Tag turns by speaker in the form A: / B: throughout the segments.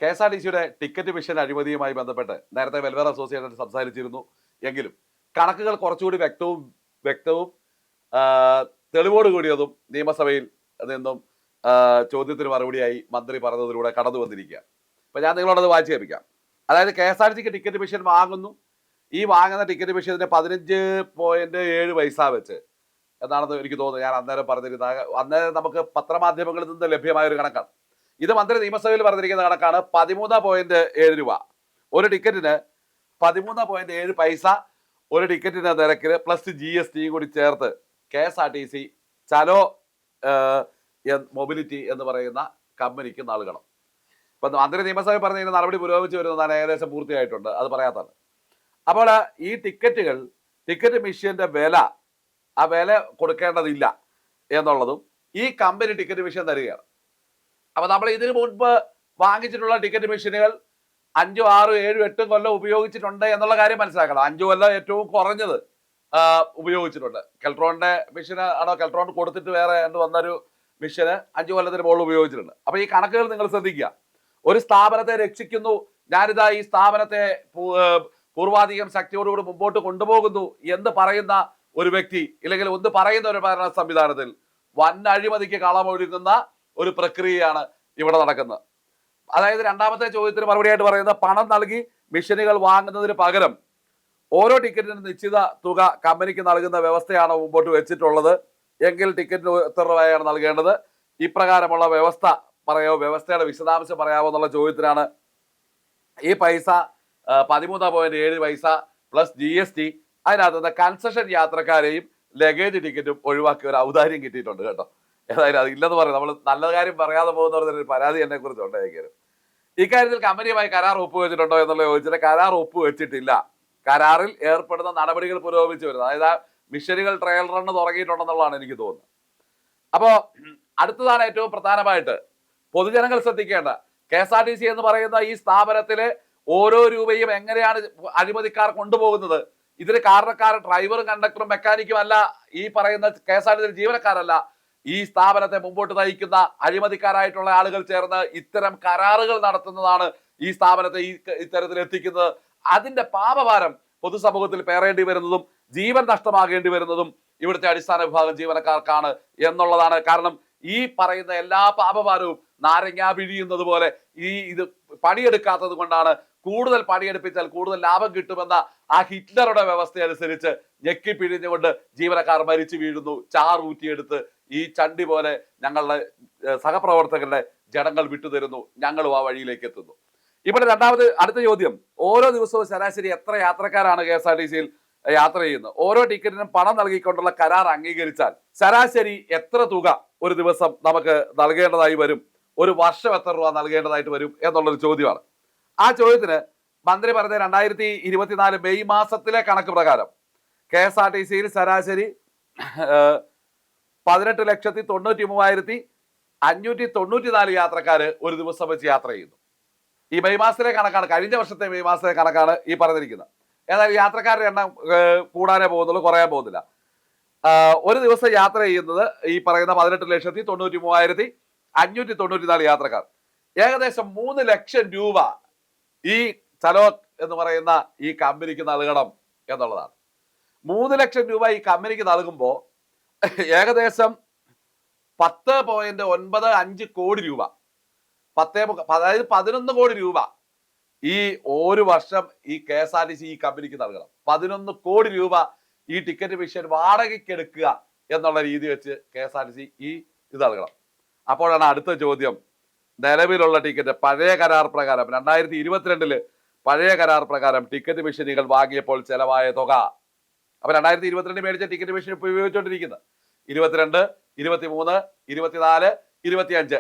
A: കെ.എസ്.ആർ.ടി.സിയുടെ ticket mission അഴിമതിയുമായി ബന്ധപ്പെട്ട് നേരത്തെ welfare association സംസാരിച്ചിരുന്നു. എങ്കിലും കണക്കുകൾ കുറച്ചുകൂടി വ്യക്തവും തെളിവോട് കൂടിയതും നിയമസഭയിൽ നിന്നും ചോദ്യത്തിന് മറുപടിയായി മന്ത്രി പറഞ്ഞതിലൂടെ കടന്നു വന്നിരിക്കുക. അപ്പൊ ഞാൻ നിങ്ങളോടത് വായിച്ചു കേൾപ്പിക്കാം. അതായത് കെ.എസ്.ആർ.ടി.സിക്ക് ടിക്കറ്റ് മിഷൻ വാങ്ങുന്നു. ഈ വാങ്ങുന്ന ടിക്കറ്റ് മിഷന് 15.7 പൈസ വെച്ച് എന്നാണെന്ന് എനിക്ക് തോന്നുന്നു. ഞാൻ അന്നേരം പറഞ്ഞിരുന്ന അന്നേരം നമുക്ക് പത്രമാധ്യമങ്ങളിൽ നിന്ന് ലഭ്യമായ ഒരു കണക്കാണ്. ഇത് മന്ത്രി നിയമസഭയിൽ പറഞ്ഞിരിക്കുന്ന കണക്കാണ്. 13.7 രൂപ ഒരു ടിക്കറ്റിന്, 13.7 പൈസ ഒരു ടിക്കറ്റിന് നിരക്കിൽ പ്ലസ് GST കൂടി ചേർത്ത് കെ.എസ്.ആർ.ടി.സി ചലോ മൊബിലിറ്റി എന്ന് പറയുന്ന കമ്പനിക്ക് നൽകണം. ഇപ്പം മന്ത്രി നിയമസഭയിൽ പറഞ്ഞതിന് നടപടി പുരോഗമിച്ച് വരുന്നതാണ്, ഏകദേശം പൂർത്തിയായിട്ടുണ്ട്. അത് പറയാത്തതാണ്. അപ്പോൾ ഈ ടിക്കറ്റ് മിഷന്റെ വില, ആ വില കൊടുക്കേണ്ടതില്ല എന്നുള്ളതും ഈ കമ്പനി ടിക്കറ്റ് മിഷൻ തരികയാണ്. അപ്പൊ നമ്മൾ ഇതിനു മുൻപ് വാങ്ങിച്ചിട്ടുള്ള ടിക്കറ്റ് മെഷീനുകൾ 5, 6, 7, 8 കൊല്ലം ഉപയോഗിച്ചിട്ടുണ്ട് എന്നുള്ള കാര്യം മനസ്സിലാക്കണം. 5 കൊല്ലം ഏറ്റവും കുറഞ്ഞത് ഉപയോഗിച്ചിട്ടുണ്ട്. കെൽട്രോണിന്റെ മെഷീന് ആണോ, കെൽട്രോൺ കൊടുത്തിട്ട് വേറെ വന്നൊരു മെഷീന് 5 കൊല്ലത്തിന് മുകളിൽ ഉപയോഗിച്ചിട്ടുണ്ട്. അപ്പൊ ഈ കണക്കുകൾ നിങ്ങൾ ശ്രദ്ധിക്കുക. ഒരു സ്ഥാപനത്തെ രക്ഷിക്കുന്നു, ഞാനിതാ ഈ സ്ഥാപനത്തെ പൂർവാധികം ശക്തിയോടുകൂടി മുമ്പോട്ട് കൊണ്ടുപോകുന്നു എന്ന് പറയുന്ന ഒരു വ്യക്തി, ഇല്ലെങ്കിൽ ഒന്ന് പറയുന്ന ഒരു ഭരണ സംവിധാനത്തിൽ വൻ അഴിമതിക്ക് കളമൊഴുകുന്ന ഒരു പ്രക്രിയയാണ് ഇവിടെ നടക്കുന്നത്. അതായത് രണ്ടാമത്തെ ചോദ്യത്തിന് മറുപടിയായിട്ട് പറയുന്നത്, പണം നൽകി മെഷീനുകൾ വാങ്ങുന്നതിന് പകരം ഓരോ ടിക്കറ്റിനും നിശ്ചിത തുക കമ്പനിക്ക് നൽകുന്ന വ്യവസ്ഥയാണ് മുമ്പോട്ട് വെച്ചിട്ടുള്ളത് എങ്കിൽ ടിക്കറ്റിന് എത്ര രൂപയാണ് നൽകേണ്ടത്? ഇപ്രകാരമുള്ള വ്യവസ്ഥ വ്യവസ്ഥയുടെ വിശദാംശം പറയാമോ എന്നുള്ള ചോദ്യത്തിനാണ് ഈ പൈസ 13.7 പൈസ പ്ലസ് GST, അതിനകത്ത് കൺസെഷൻ യാത്രക്കാരെയും ലഗേജ് ടിക്കറ്റും ഒഴിവാക്കി ഒരു ഔദാര്യം കിട്ടിയിട്ടുണ്ട് കേട്ടോ. ഏതായാലും അത് ഇല്ലെന്ന് പറയും. നമ്മൾ നല്ല കാര്യം പറയാതെ പോകുന്നവരുടെ പരാതി എന്നെ കുറിച്ച് ഉണ്ടായിരിക്കും. ഇക്കാര്യത്തിൽ കമ്പനിയുമായി കരാർ ഒപ്പുവെച്ചിട്ടുണ്ടോ എന്നുള്ള ചോദിച്ചിട്ട് കരാർ ഒപ്പുവെച്ചിട്ടില്ല. കരാറിൽ ഏർപ്പെടുന്ന നടപടികൾ പുരോഗമിച്ചു വരുന്നത്. അതായത് മിഷനുകൾ ട്രയൽ റൺ തുടങ്ങിയിട്ടുണ്ടെന്നുള്ളതാണ് എനിക്ക് തോന്നുന്നത്. അപ്പോൾ അടുത്തതാണ് ഏറ്റവും പ്രധാനമായിട്ട് പൊതുജനങ്ങൾ ശ്രദ്ധിക്കേണ്ട. കെ.എസ്.ആർ.ടി.സി എന്ന് പറയുന്ന ഈ സ്ഥാപനത്തിലെ ഓരോ രൂപയും എങ്ങനെയാണ് അഴിമതിക്കാർ കൊണ്ടുപോകുന്നത്? ഇതിന് കാരണക്കാരൻ ഡ്രൈവറും കണ്ടക്ടറും മെക്കാനിക്കും അല്ല, ഈ പറയുന്ന കെ.എസ്.ആർ.ടി.സി ജീവനക്കാരല്ല. ഈ സ്ഥാപനത്തെ മുമ്പോട്ട് നയിക്കുന്ന അഴിമതിക്കാരായിട്ടുള്ള ആളുകൾ ചേർന്ന് ഇത്തരം കരാറുകൾ നടത്തുന്നതാണ് ഈ സ്ഥാപനത്തെ ഇത്തരത്തിൽ എത്തിക്കുന്നത്. അതിന്റെ പാപഭാരം പൊതുസമൂഹത്തിൽ പേറേണ്ടി വരുന്നതും ജീവൻ നഷ്ടമാകേണ്ടി വരുന്നതും ഇവിടുത്തെ അടിസ്ഥാന വിഭാഗം ജീവനക്കാർക്കാണ് എന്നുള്ളതാണ്. കാരണം ഈ പറയുന്ന എല്ലാ പാപഭാരവും നാരങ്ങ പിഴിയുന്നത് പോലെ ഇത് പണിയെടുക്കാത്തത് കൊണ്ടാണ്. കൂടുതൽ പണിയെടുപ്പിച്ചാൽ കൂടുതൽ ലാഭം കിട്ടുമെന്ന ആ ഹിറ്റ്ലറുടെ വ്യവസ്ഥ അനുസരിച്ച് ഞെക്കി പിഴിഞ്ഞുകൊണ്ട് ജീവനക്കാർ മരിച്ചു വീഴുന്നു. ചാറൂറ്റിയെടുത്ത് ഈ ചണ്ടി പോലെ ഞങ്ങളുടെ സഹപ്രവർത്തകരുടെ ജനങ്ങൾ വിട്ടുതരുന്നു, ഞങ്ങളും ആ വഴിയിലേക്ക് എത്തുന്നു. ഇവിടെ അടുത്ത ചോദ്യം, ഓരോ ദിവസവും ശരാശരി എത്ര യാത്രക്കാരാണ് കെ.എസ്.ആർ.ടി.സിയിൽ യാത്ര ചെയ്യുന്നത്? ഓരോ ടിക്കറ്റിനും പണം നൽകിക്കൊണ്ടുള്ള കരാർ അംഗീകരിച്ചാൽ ശരാശരി എത്ര തുക ഒരു ദിവസം നമുക്ക് നൽകേണ്ടതായി വരും? ഒരു വർഷം എത്ര രൂപ നൽകേണ്ടതായിട്ട് വരും എന്നുള്ളൊരു ചോദ്യമാണ്. ആ ചോദ്യത്തിന് മന്ത്രി പറഞ്ഞ 2024 മെയ് മാസത്തിലെ കണക്ക് പ്രകാരം കെ.എസ്.ആർ.ടി.സിയിൽ ശരാശരി 18,93,594 യാത്രക്കാര് ഒരു ദിവസം വെച്ച് യാത്ര ചെയ്യുന്നു. ഈ മെയ് മാസത്തിലെ കണക്കാണ്, കഴിഞ്ഞ വർഷത്തെ മെയ് മാസത്തിലെ കണക്കാണ് ഈ പറഞ്ഞിരിക്കുന്നത്. ഏതായാലും യാത്രക്കാരുടെ എണ്ണം കൂടാനേ പോകുന്നുള്ളൂ, കുറയാൻ പോകുന്നില്ല. ഒരു ദിവസം യാത്ര ചെയ്യുന്നത് ഈ പറയുന്ന 18,93,594 യാത്രക്കാർ. ഏകദേശം 3 ലക്ഷം രൂപ ഈ ചലോ എന്ന് പറയുന്ന ഈ കമ്പനിക്ക് നൽകണം എന്നുള്ളതാണ്. 3 ലക്ഷം രൂപ ഈ കമ്പനിക്ക് നൽകുമ്പോൾ ഏകദേശം 10.95 കോടി രൂപ, അതായത് 11 കോടി രൂപ ഈ ഒരു വർഷം ഈ കെ.എസ്.ആർ.ടി.സി ഈ കമ്പനിക്ക് നൽകണം. 11 കോടി രൂപ ഈ ടിക്കറ്റ് മിഷൻ വാടകയ്ക്ക് എടുക്കുക എന്നുള്ള രീതി വെച്ച് കെ.എസ്.ആർ.ടി.സി ഇത് നൽകണം. അപ്പോഴാണ് അടുത്ത ചോദ്യം, നിലവിലുള്ള ടിക്കറ്റ് പഴയ കരാർ പ്രകാരം 2022 പഴയ കരാർ പ്രകാരം ടിക്കറ്റ് മെഷീനുകൾ വാങ്ങിയപ്പോൾ ചെലവായ തുക. അപ്പൊ 2022 മേടിച്ച ടിക്കറ്റ് മെഷീൻ ഇപ്പൊ ഉപയോഗിച്ചുകൊണ്ടിരിക്കുന്നത് 22, 23, 24, 25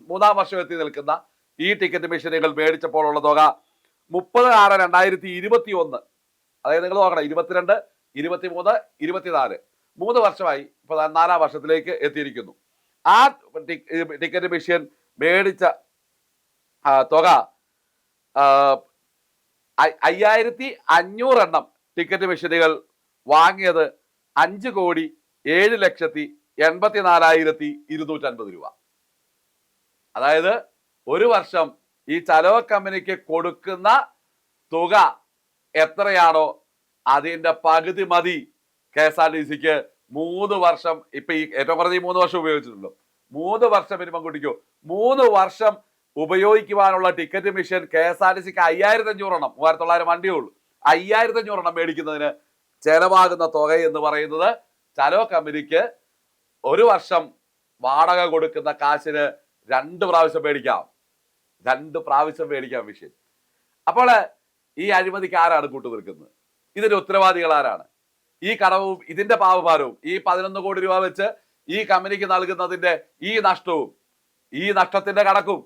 A: മൂന്നാം വർഷം എത്തി നിൽക്കുന്ന ഈ ടിക്കറ്റ് മെഷീനുകൾ മേടിച്ചപ്പോഴുള്ള തുക 30/6/2021. അതായത് നിങ്ങൾ നോക്കണം, 22, 23, 24 3 വർഷമായി. ഇപ്പൊ 4-ാം വർഷത്തിലേക്ക് എത്തിയിരിക്കുന്നു. ആ ടിക്കറ്റ് മെഷീൻ മേടിച്ച തുക 5500 എണ്ണം ടിക്കറ്റ് മെഷീനുകൾ വാങ്ങിയത് 5,07,84,250 രൂപ. അതായത് ഒരു വർഷം ഈ ചലോ കമ്പനിക്ക് കൊടുക്കുന്ന തുക എത്രയാണോ അതിന്റെ പകുതി മതി KSRTCക്ക് 3 വർഷം. ഇപ്പൊ ഈ ഏറ്റവും കുറഞ്ഞ 3 വർഷം ഉപയോഗിച്ചിട്ടുള്ളൂ. 3 വർഷം മിനിമം കൂട്ടിക്കോ. 3 വർഷം ഉപയോഗിക്കുവാനുള്ള ടിക്കറ്റ് മെഷീൻ KSRTCക്ക് 5500 എണ്ണം, 3900 വണ്ടിയേ ഉള്ളൂ, 5500 എണ്ണം മേടിക്കുന്നതിന് ചെലവാകുന്ന തുക എന്ന് പറയുന്നത് ചലോ കമ്പനിക്ക് ഒരു വർഷം വാടക കൊടുക്കുന്ന കാശിന് 2 പ്രാവശ്യം മേടിക്കാം. 2 പ്രാവശ്യം മേടിക്കാം മെഷീൻ. അപ്പോൾ ഈ അഴിമതിക്ക് ആരാണ് കൂട്ടുനിൽക്കുന്നത്? ഇതിന്റെ ഉത്തരവാദികൾ ആരാണ്? ഈ കടവും ഇതിന്റെ പാവഭാരവും ഈ 11 കോടി രൂപ വെച്ച് ഈ കമ്പനിക്ക് നൽകുന്നതിന്റെ ഈ നഷ്ടവും ഈ നഷ്ടത്തിന്റെ കണക്കും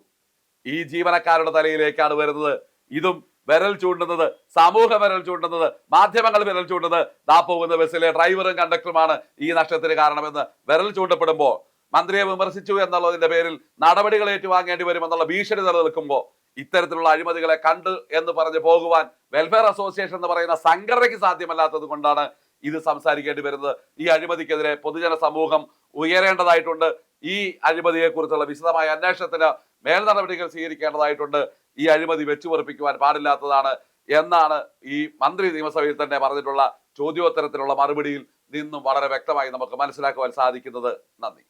A: ഈ ജീവനക്കാരുടെ തലയിലേക്കാണ് വരുന്നത്. ഇതും വിരൽ ചൂണ്ടുന്നത്, സമൂഹം വിരൽ ചൂണ്ടുന്നത്, മാധ്യമങ്ങൾ വിരൽ ചൂണ്ടുന്നത് ദാ പോകുന്ന ബസ്സിലെ ഡ്രൈവറും കണ്ടക്ടറുമാണ് ഈ നഷ്ടത്തിന് കാരണമെന്ന് വിരൽ ചൂണ്ടപ്പെടുമ്പോൾ, മന്ത്രിയെ വിമർശിച്ചു എന്നുള്ളതിന്റെ പേരിൽ നടപടികൾ ഏറ്റുവാങ്ങേണ്ടി വരുമെന്നുള്ള ഭീഷണി നിലനിൽക്കുമ്പോൾ ഇത്തരത്തിലുള്ള അഴിമതികളെ കണ്ട് എന്ന് പറഞ്ഞ് പോകുവാൻ വെൽഫെയർ അസോസിയേഷൻ എന്ന് പറയുന്ന സംഘടനയ്ക്ക് സാധ്യമല്ലാത്തത് കൊണ്ടാണ് ഇത് സംസാരിക്കേണ്ടി വരുന്നത്. ഈ അഴിമതിക്കെതിരെ പൊതുജന സമൂഹം ഉയരേണ്ടതായിട്ടുണ്ട്. ഈ അഴിമതിയെ കുറിച്ചുള്ള വിശദമായ അന്വേഷണത്തിന് മേൽ നടപടികൾ സ്വീകരിക്കേണ്ടതായിട്ടുണ്ട്. ഈ അഴിമതി വെച്ചുപൊറിപ്പിക്കുവാൻ പാടില്ലാത്തതാണ് എന്നാണ് ഈ മന്ത്രി നിയമസഭയിൽ തന്നെ പറഞ്ഞിട്ടുള്ള ചോദ്യോത്തരത്തിലുള്ള മറുപടിയിൽ നിന്നും വളരെ വ്യക്തമായി നമുക്ക് മനസ്സിലാക്കുവാൻ സാധിക്കുന്നത്. നന്ദി.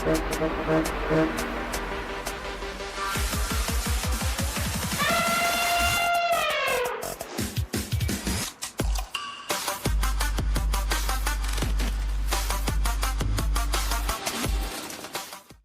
B: Thank you.